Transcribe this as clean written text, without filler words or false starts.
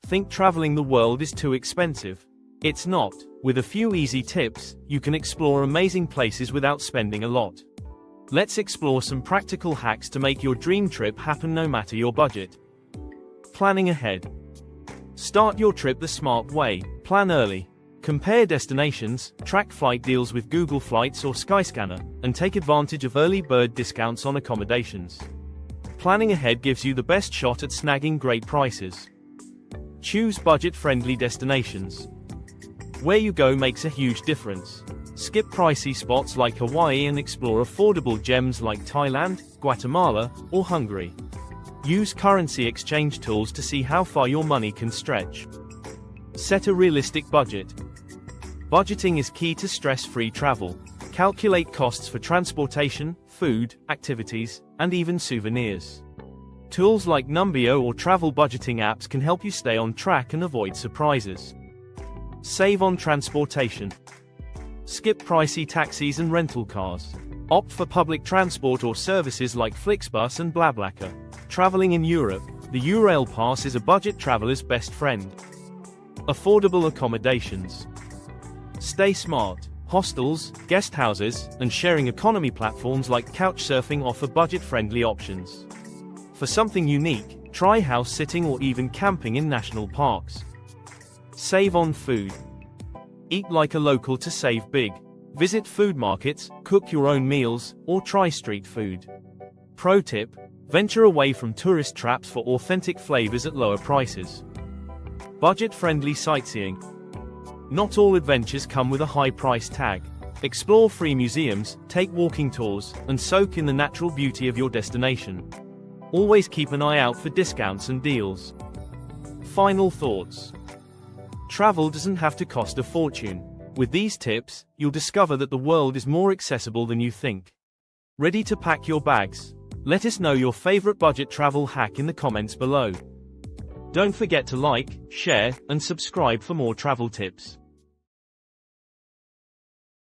Think traveling the world is too expensive? It's not. With a few easy tips, you can explore amazing places without spending a lot. Let's explore some practical hacks to make your dream trip happen no matter your budget. Planning ahead. Start your trip the smart way. Plan early. Compare destinations, track flight deals with Google Flights or Skyscanner, and take advantage of early bird discounts on accommodations. Planning ahead gives you the best shot at snagging great prices. Choose budget-friendly destinations. Where you go makes a huge difference. Skip pricey spots like Hawaii and explore affordable gems like Thailand, Guatemala, or Hungary. Use currency exchange tools to see how far your money can stretch. Set a realistic budget. Budgeting is key to stress-free travel. Calculate costs for transportation, food, activities, and even souvenirs. Tools like Numbeo or travel budgeting apps can help you stay on track and avoid surprises. Save on transportation. Skip pricey taxis and rental cars. Opt for public transport or services like Flixbus and BlaBlaCar. Traveling in Europe, the Eurail Pass is a budget traveler's best friend. Affordable accommodations. Stay smart. Hostels, guest houses, and sharing economy platforms like Couchsurfing offer budget-friendly options. For something unique, try house sitting or even camping in national parks. Save on food. Eat like a local to save big. Visit food markets, cook your own meals, or try street food. Pro tip: venture away from tourist traps for authentic flavors at lower prices. Budget-friendly sightseeing. Not all adventures come with a high price tag. Explore free museums, take walking tours, and soak in the natural beauty of your destination. Always keep an eye out for discounts and deals. Final thoughts. Travel doesn't have to cost a fortune. With these tips, you'll discover that the world is more accessible than you think. Ready to pack your bags? Let us know your favorite budget travel hack in the comments below. Don't forget to like, share, and subscribe for more travel tips.